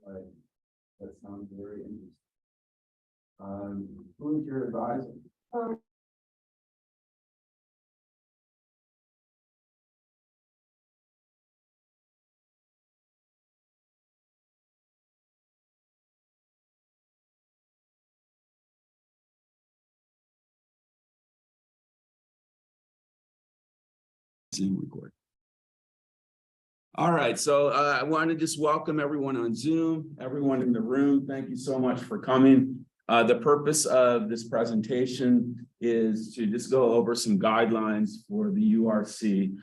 Right. That sounds very interesting. Who is your advisor? Zoom record. All right, so I want to just welcome everyone on Zoom, everyone in the room. Thank you so much for coming. The purpose of this presentation is to just go over some guidelines for the URC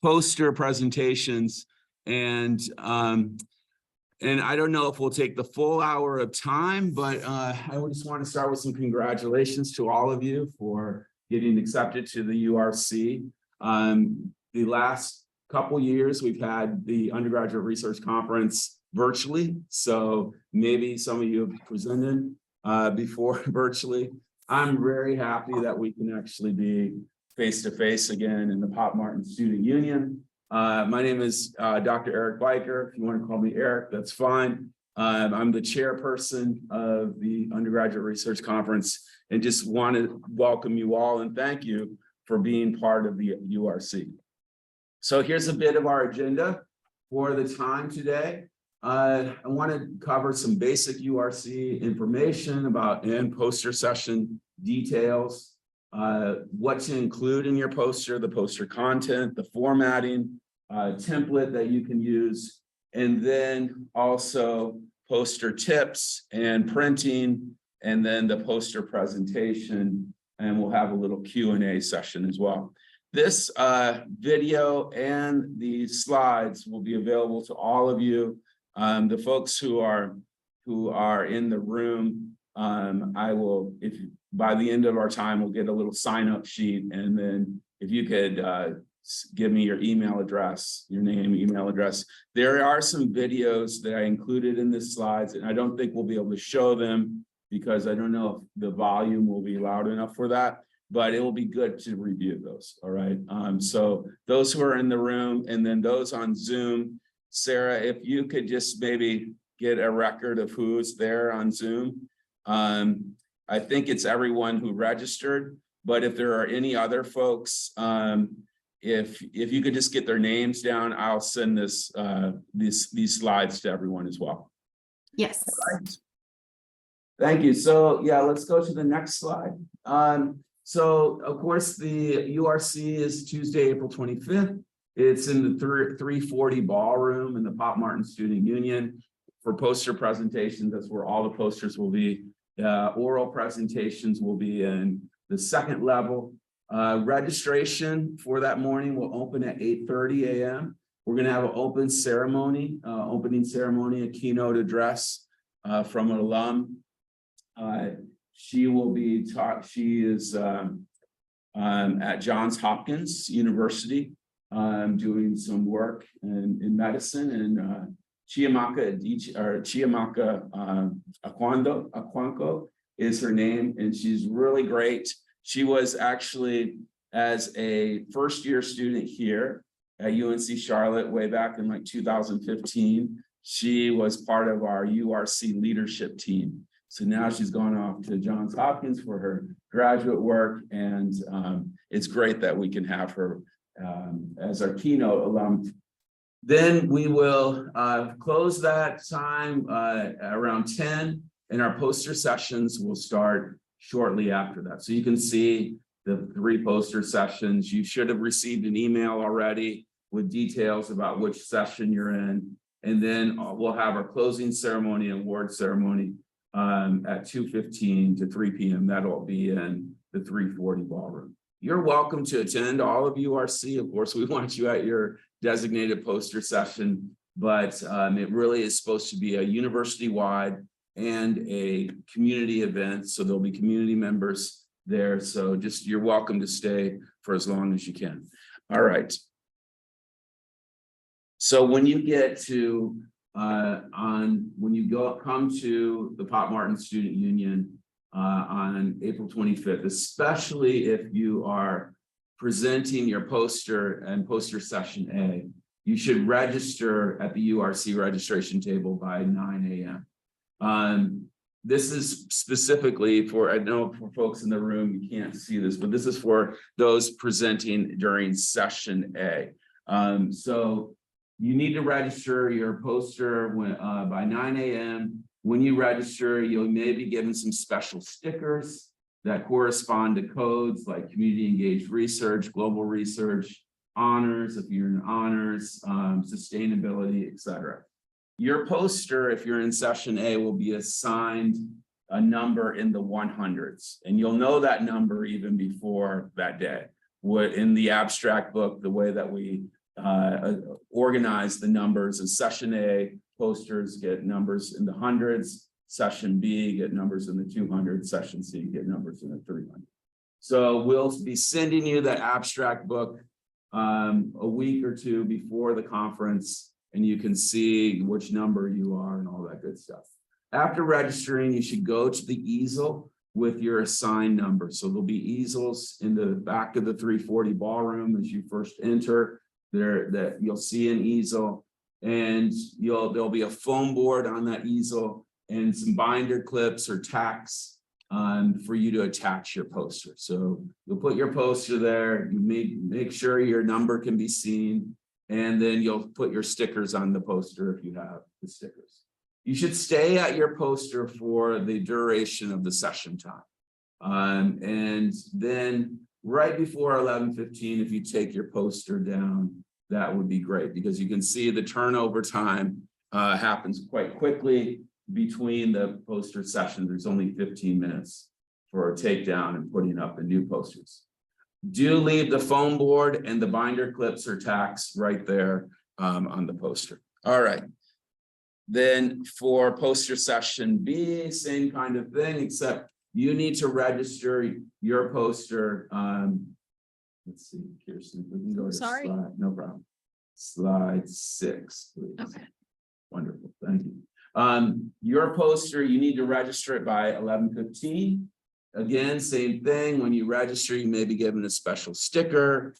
poster presentations. And I don't know if we'll take the full hour of time, but I just want to start with some congratulations to all of you for getting accepted to the URC. The last couple years, we've had the undergraduate research conference virtually. So maybe some of you have presented before virtually. I'm very happy that we can actually be face-to-face again in the Pop Martin Student Union. My name is Dr. Erik Byker. If you want to call me Erik, that's fine. I'm the chairperson of the undergraduate research conference and just want to welcome you all and thank you for being part of the URC. So here's a bit of our agenda for the time today. I want to cover some basic URC information about and poster session details, what to include in your poster, the poster content, the formatting, template that you can use, and then also poster tips and printing, and then the poster presentation, and we'll have a little Q&A session as well. This video and the slides will be available to all of you. The folks who are in the room, I will, if by the end of our time, we'll get a little sign-up sheet, and then if you could give me your email address, your name, email address. There are some videos that I included in the slides, and I don't think we'll be able to show them because I don't know if the volume will be loud enough for that. But it will be good to review those, all right? So those who are in the room and then those on Zoom, Sarah, if you could just maybe get a record of who's there on Zoom. I think it's everyone who registered, but if there are any other folks, if you could just get their names down, I'll send these slides to everyone as well. Yes. Right. Thank you. So yeah, let's go to the next slide. So, of course, the URC is Tuesday, April 25th. It's in the 340 ballroom in the Pop Martin Student Union for poster presentations. That's where all the posters will be. Oral presentations will be in the second level. Registration for that morning will open at 8:30 a.m. We're going to have an opening ceremony, a keynote address from an alum. She will be taught, she is at Johns Hopkins University doing some work in medicine, and Chiamaka Akwanko is her name, and she's really great. She was actually, as a first-year student here at UNC Charlotte way back in like 2015, she was part of our URC leadership team. So now she's gone off to Johns Hopkins for her graduate work, and it's great that we can have her as our keynote alum. Then we will close that time around 10, and our poster sessions will start shortly after that. So you can see the 3 poster sessions. You should have received an email already with details about which session you're in, and then we'll have our closing ceremony and award ceremony at 2:15 to 3 p.m. That'll be in the 340 ballroom. You're welcome to attend, all of URC. Of course, we want you at your designated poster session, but it really is supposed to be a university-wide and a community event. So there'll be community members there. So just, you're welcome to stay for as long as you can. All right. So when you get to come to the Pop Martin Student Union on April 25th, especially if you are presenting your poster and poster session A, you should register at the URC registration table by 9 a.m. This is specifically for, I know for folks in the room, you can't see this, but this is for those presenting during session A. So you need to register your poster when, by 9 a.m. When you register, you may be given some special stickers that correspond to codes like community engaged research, global research, honors, if you're in honors, sustainability, etc. Your poster, if you're in session A, will be assigned a number in the 100s, and you'll know that number even before that day. What in the abstract book, the way that we organize the numbers is session A posters get numbers in the hundreds, session B get numbers in the 200s, session C get numbers in the 300. So we'll be sending you the abstract book a week or two before the conference, and you can see which number you are and all that good stuff. After registering, you should go to the easel with your assigned number. So there'll be easels in the back of the 340 ballroom as you first enter. There, that you'll see an easel, and there'll be a foam board on that easel and some binder clips or tacks for you to attach your poster. So you'll put your poster there, you make sure your number can be seen, and then you'll put your stickers on the poster if you have the stickers. You should stay at your poster for the duration of the session time. And then right before 11:15, if you take your poster down, that would be great, because you can see the turnover time happens quite quickly between the poster sessions. There's only 15 minutes for a takedown and putting up the new posters. Do leave the foam board and the binder clips or tacks right there on the poster. All right. Then for poster session B, same kind of thing, except you need to register your poster. Let's see, Kirsten, we can go to slide, no problem. Slide 6, please. Okay. Wonderful, thank you. Your poster, you need to register it by 11:15. Again, same thing. When you register, you may be given a special sticker.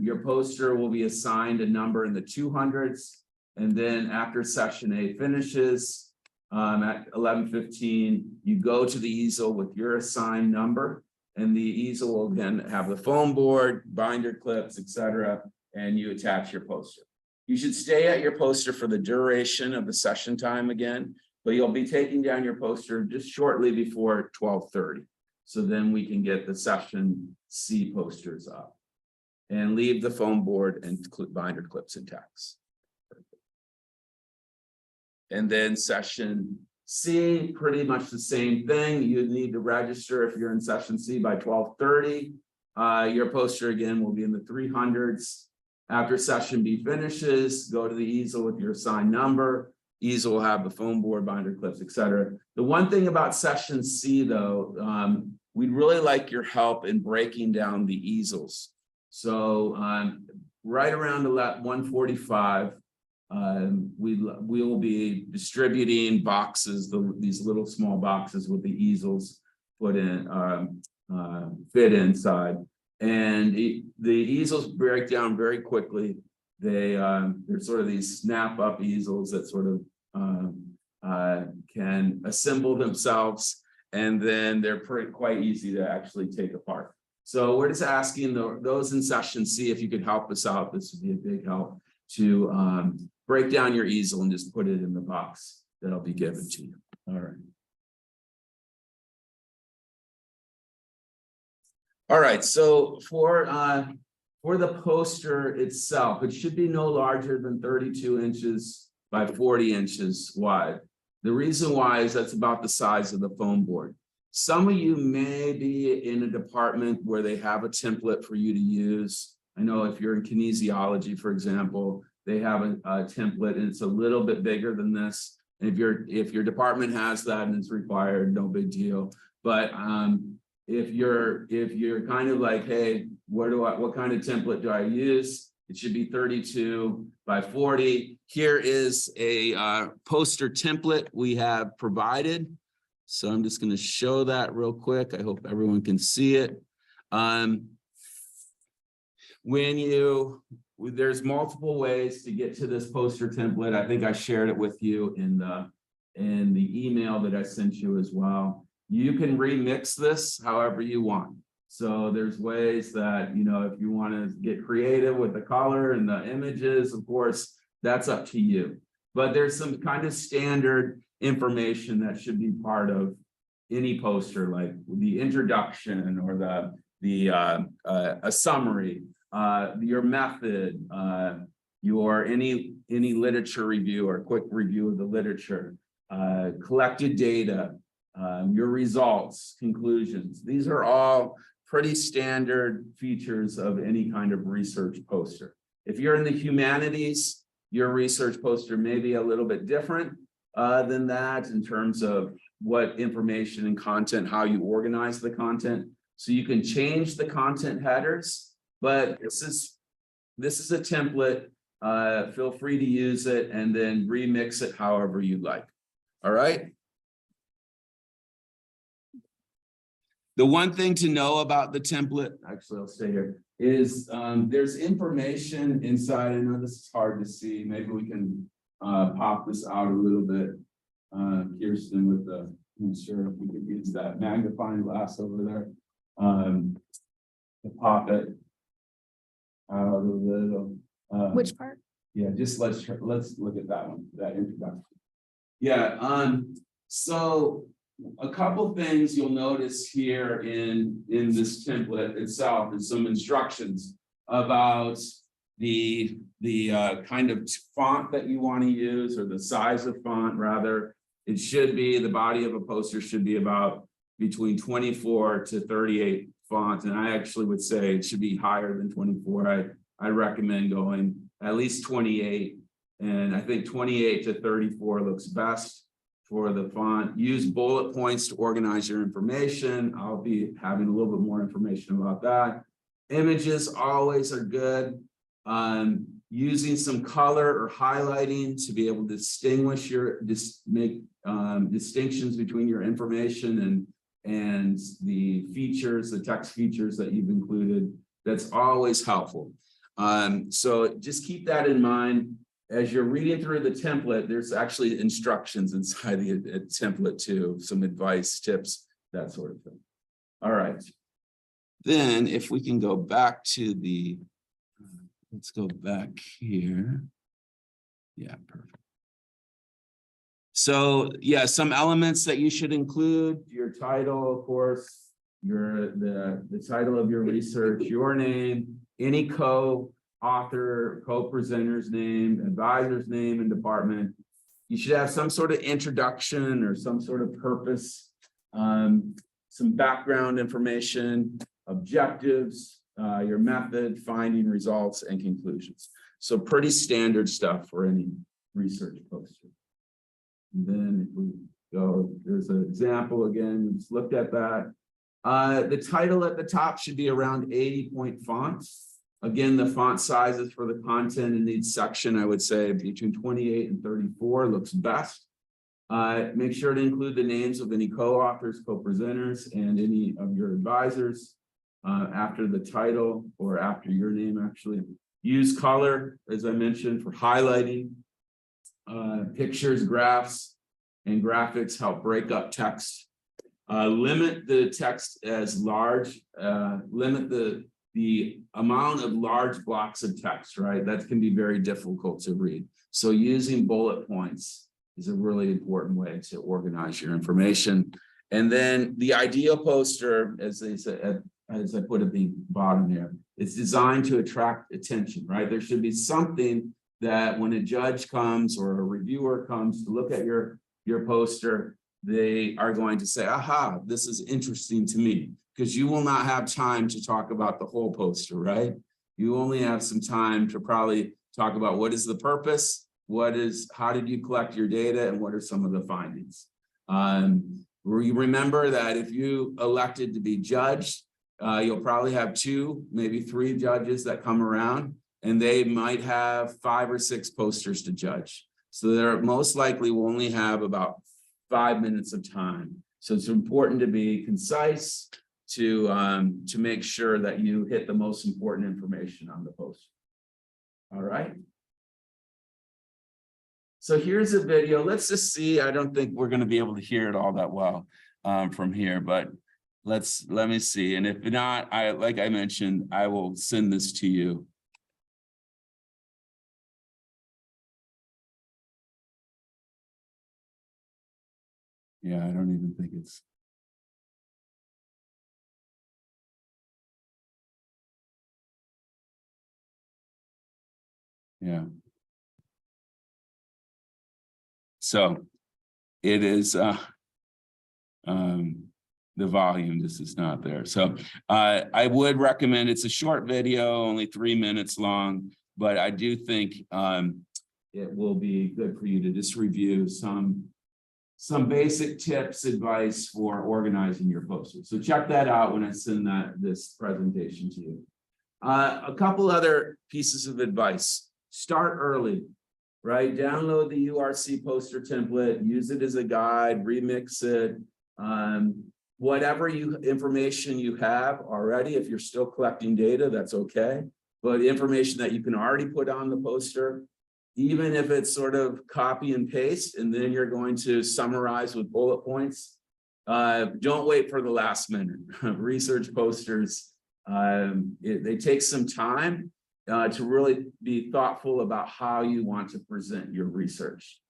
Your poster will be assigned a number in the 200s. And then after session A finishes, at 11:15, you go to the easel with your assigned number, and the easel will then have the foam board, binder clips, etc., and you attach your poster. You should stay at your poster for the duration of the session time again, but you'll be taking down your poster just shortly before 12:30. So then we can get the session C posters up, and leave the foam board and binder clips and tacks. And then session C, pretty much the same thing. You need to register if you're in session C by 12:30. Your poster again will be in the 300s. After session B finishes, go to the easel with your assigned number. Easel will have the foam board, binder clips, etc. The one thing about session C though, we'd really like your help in breaking down the easels. So right around 1:45, we will be distributing boxes, these little small boxes with the easels put in, fit inside, and the easels break down very quickly. They're sort of these snap up easels that sort of can assemble themselves, and then they're quite easy to actually take apart. So we're just asking those in session C if you could help us out. This would be a big help to break down your easel and just put it in the box that'll be given to you. All right. All right, so for the poster itself, it should be no larger than 32 inches by 40 inches wide. The reason why is that's about the size of the foam board. Some of you may be in a department where they have a template for you to use. I know if you're in kinesiology, for example, they have a template and it's a little bit bigger than this. And if your department has that and it's required, no big deal. But if you're kind of like, hey, what kind of template do I use? It should be 32 by 40. Here is a poster template we have provided. So I'm just going to show that real quick. I hope everyone can see it. When you there's multiple ways to get to this poster template. I think I shared it with you in the email that I sent you as well. You can remix this however you want. So there's ways that, you know, if you want to get creative with the color and the images, of course, that's up to you. But there's some kind of standard information that should be part of any poster, like the introduction or a summary, your method, your any literature review or quick review of the literature, collected data, your results, conclusions. These are all pretty standard features of any kind of research poster. If you're in the humanities, your research poster may be a little bit different than that in terms of what information and content, how you organize the content. So you can change the content headers, but this is a template. Feel free to use it and then remix it however you like. All right. The one thing to know about the template, actually, I'll stay here, is there's information inside. I know this is hard to see. Maybe we can pop this out a little bit. Kirsten, with the, I'm sure if we could use that magnifying glass over there to pop it out a little. Which part? Yeah, just let's look at that one, that introduction. Yeah, so a couple things you'll notice here in this template itself is some instructions about the kind of font that you want to use, or the size of font rather. It should be, the body of a poster should be about between 24 to 38 font, and I actually would say it should be higher than 24. I recommend going at least 28, and I think 28 to 34 looks best for the font. Use bullet points to organize your information. I'll be having a little bit more information about that. Images always are good. Using some color or highlighting to be able to distinguish make distinctions between your information and the features, the text features that you've included. That's always helpful. So just keep that in mind. As you're reading through the template, there's actually instructions inside the template too, some advice, tips, that sort of thing. All right. Then if we can go back to the, let's go back here. Yeah, perfect. So yeah, some elements that you should include: your title, of course, the title of your research, your name, any co-author, co-presenter's name, advisor's name and department. You should have some sort of introduction or some sort of purpose, some background information, objectives, your method, finding, results, and conclusions. So pretty standard stuff for any research poster. And then if we go, there's an example again, we just looked at that. The title at the top should be around 80-point font. Again, the font sizes for the content in each section, I would say between 28 and 34 looks best. Make sure to include the names of any co-authors, co-presenters, and any of your advisors after the title or after your name, actually. Use color, as I mentioned, for highlighting. Pictures, graphs, and graphics help break up text. Limit the text as large, limit the amount of large blocks of text, right? That can be very difficult to read. So using bullet points is a really important way to organize your information. And then the ideal poster, as they said, as I put at the bottom here, it's designed to attract attention, right? There should be something that when a judge comes or a reviewer comes to look at your poster, they are going to say, aha, this is interesting to me, because you will not have time to talk about the whole poster, right? You only have some time to probably talk about what is the purpose, how did you collect your data, and what are some of the findings. Remember that if you elected to be judged, you'll probably have 2, maybe 3 judges that come around, and they might have 5 or 6 posters to judge. So they're most likely will only have about 5 minutes of time. So it's important to be concise, to make sure that you hit the most important information on the poster. All right. So here's a video. Let's just see. I don't think we're going to be able to hear it all that well from here, but let me see. And if not, like I mentioned, I will send this to you. Yeah, I don't even think it's. Yeah. So it is the volume, this is not there. So I would recommend, it's a short video, only 3 minutes long, but I do think it will be good for you to just review some basic tips, advice for organizing your posters. So check that out when I send this presentation to you. A couple other pieces of advice. Start early, right? Download the URC poster template, use it as a guide, remix it. Whatever information you have already, if you're still collecting data, that's okay. But information that you can already put on the poster, even if it's sort of copy and paste, and then you're going to summarize with bullet points, don't wait for the last minute. Research posters, they take some time to really be thoughtful about how you want to present your research.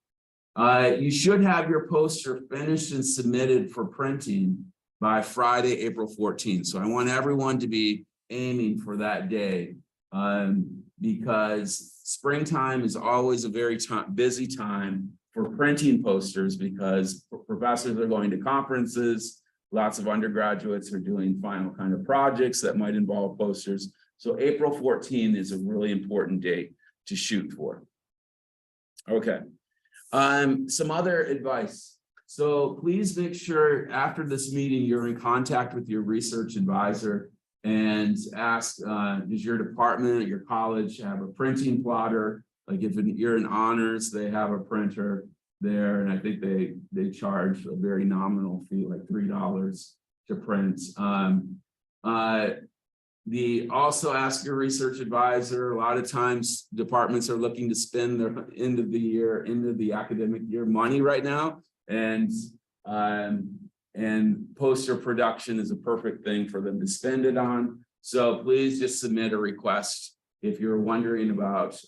You should have your poster finished and submitted for printing by Friday, April 14th. So I want everyone to be aiming for that day because springtime is always a very busy time for printing posters because professors are going to conferences, lots of undergraduates are doing final kind of projects that might involve posters. So April 14th is a really important date to shoot for. Okay. Some other advice. So please make sure after this meeting, you're in contact with your research advisor and ask, does your department, your college have a printing plotter? Like if you're in honors, they have a printer there. And I think they charge a very nominal fee, like $3 to print. Also ask your research advisor. A lot of times departments are looking to spend their end of the academic year money right now. And poster production is a perfect thing for them to spend it on. So please just submit a request. If you're wondering about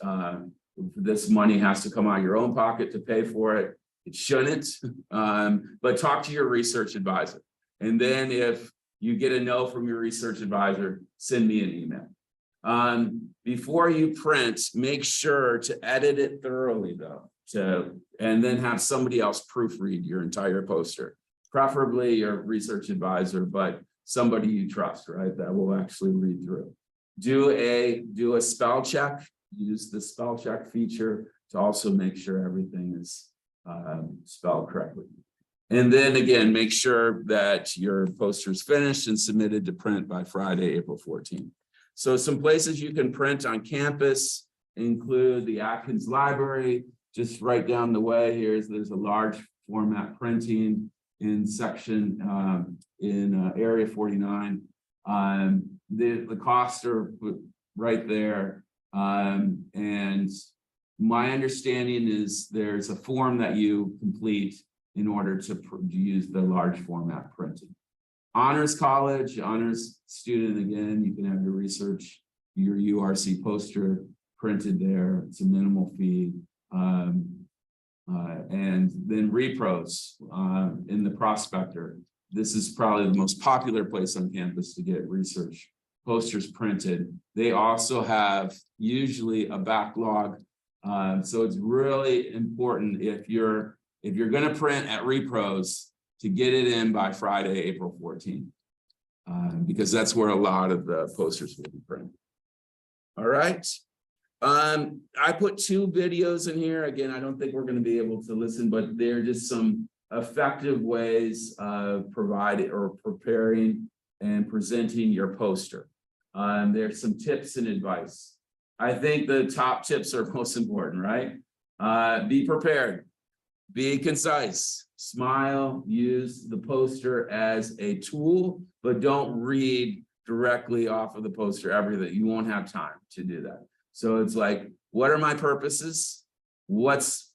this money has to come out of your own pocket to pay for it, it shouldn't, but talk to your research advisor. And then if you get a no from your research advisor, send me an email. Before you print, make sure to edit it thoroughly though, and then have somebody else proofread your entire poster, preferably your research advisor, but somebody you trust, right? That will actually read through. Do a spell check, use the spell check feature to also make sure everything is spelled correctly. And then again, make sure that your poster is finished and submitted to print by Friday, April 14th. So some places you can print on campus include the Atkins Library. Just right down the way here there's a large format printing in section in area 49. The costs are right there. And my understanding is there's a form that you complete in order to use the large format printing. Honors College, honors student, again, you can have your URC poster printed there. It's a minimal fee. And then repros in the prospector. This is probably the most popular place on campus to get research posters printed. They also have usually a backlog. So it's really important if you're going to print at repros to get it in by Friday, April 14th, because that's where a lot of the posters will be printed. All right. I put 2 videos in here. Again, I don't think we're going to be able to listen, but they're just some effective ways of providing or preparing and presenting your poster. There's some tips and advice. I think the top tips are most important, right? Be prepared, be concise, smile, use the poster as a tool, but don't read directly off of the poster everything. You won't have time to do that. So it's like, what are my purposes?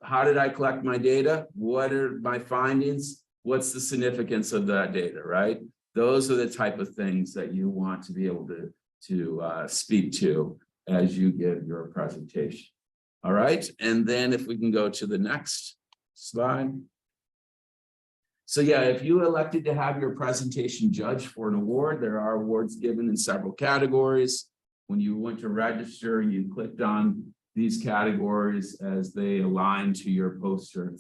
How did I collect my data? What are my findings? What's the significance of that data, right? Those are the type of things that you want to be able to speak to as you give your presentation. All right, and then if we can go to the next slide. So yeah, if you elected to have your presentation judged for an award, there are awards given in several categories. When you went to register, you clicked on these categories as they align to your poster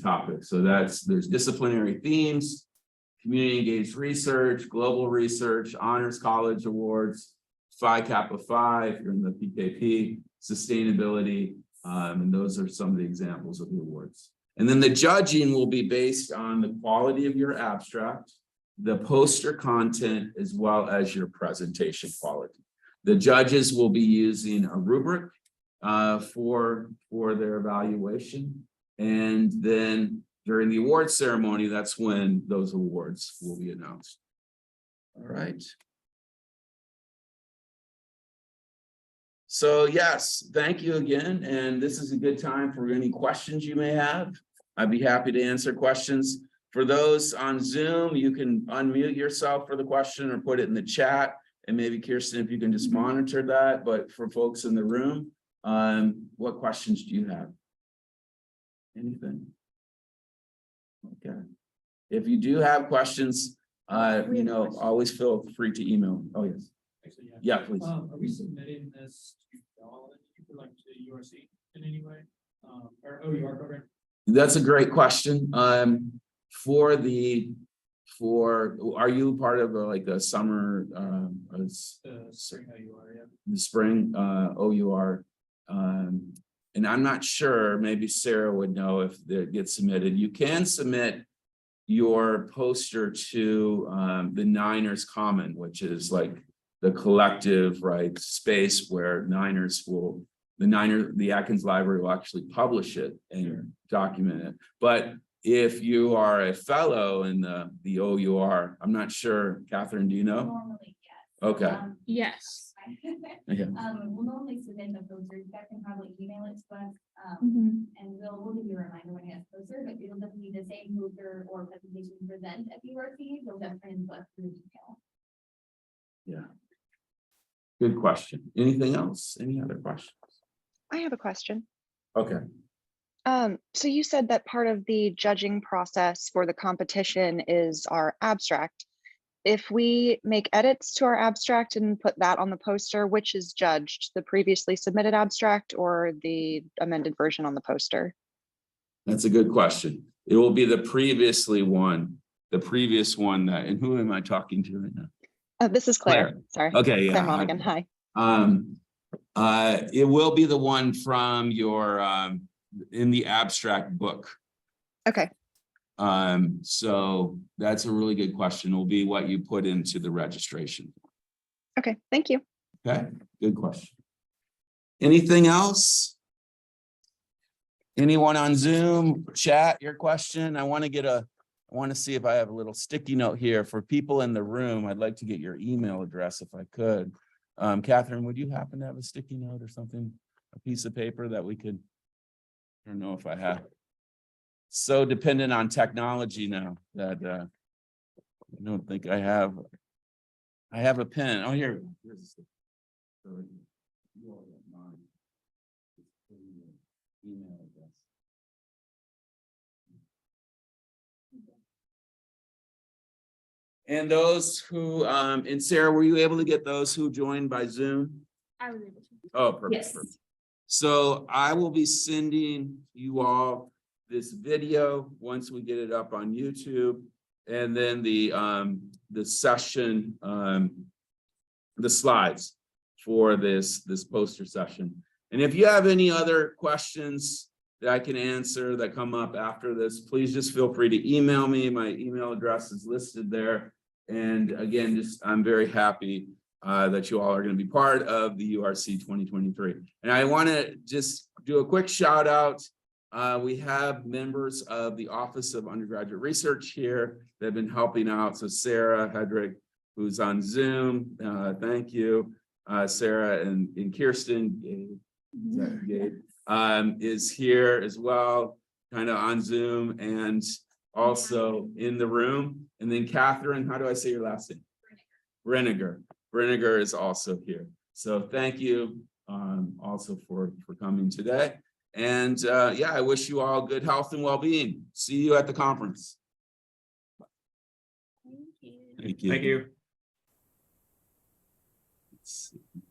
topic. So there's disciplinary themes, community engaged research, global research, honors college awards, Phi Kappa Phi, if you're in the PKP, sustainability, and those are some of the examples of the awards. And then the judging will be based on the quality of your abstract, the poster content, as well as your presentation quality. The judges will be using a rubric for their evaluation. And then during the award ceremony, that's when those awards will be announced. All right. So yes, thank you again. And this is a good time for any questions you may have. I'd be happy to answer questions. For those on Zoom, you can unmute yourself for the question or put it in the chat. And maybe Kirsten, if you can just monitor that. But for folks in the room, what questions do you have? Anything? Okay. If you do have questions, always feel free to email. Oh, yes. Actually, Yeah, please. Are we submitting this to like to URC in any way? Or OUR program? That's a great question. Are you part of like a summer Spring OUR, yeah. the spring OUR? And I'm not sure, maybe Sarah would know if it gets submitted. You can submit your poster to the Niners Common, which is like the collective space where the Atkins Library will actually publish it and document it. But if you are a fellow in the OUR, I'm not sure, Catherine, do you know? Normally, yes. Okay. Yes. Okay. We'll normally submit the poster. You guys can probably email it to us. And we'll give you a reminder when you have poster, but it'll just be the same poster or presentation present at URC. You'll definitely input through email. Yeah. Good question. Anything else? Any other questions? I have a question. Okay. So you said that part of the judging process for the competition is our abstract. If we make edits to our abstract and put that on the poster, which is judged, the previously submitted abstract or the amended version on the poster? That's a good question. It will be the previous one that, and who am I talking to right now? This is Claire. Sorry. Okay, Claire yeah. Monaghan. Hi. It will be the one from your in the abstract book. Okay. So that's a really good question. It will be what you put into the registration. Okay, thank you. Okay, good question. Anything else? Anyone on Zoom, chat, your question? I want to see if I have a little sticky note here for people in the room. I'd like to get your email address if I could. Catherine, would you happen to have a sticky note or something, a piece of paper that we could, I don't know if I have. So dependent on technology now that I don't think I have a pen. Oh, here. Here's a sticky. So you all don't mind. Just put in your email address. And those who, and Sarah, were you able to get those who joined by Zoom? I was able to. Oh, perfect. Yes. Perfect. So I will be sending you all this video once we get it up on YouTube, and then the session, the slides for this poster session. And if you have any other questions that I can answer that come up after this, please just feel free to email me. My email address is listed there. And again, I'm very happy that you all are going to be part of the URC 2023. And I want to just do a quick shout out. We have members of the Office of Undergraduate Research here that have been helping out. So Sarah Hedrick, who's on Zoom, thank you. Sarah and Kirsten, is that Gabe, is here as well, kind of on Zoom and also in the room. And then Catherine, how do I say your last name? Reniger. Reniger is also here. So thank you also for coming today. And yeah, I wish you all good health and well-being. See you at the conference. Thank you. Thank you. Thank you. Let's see.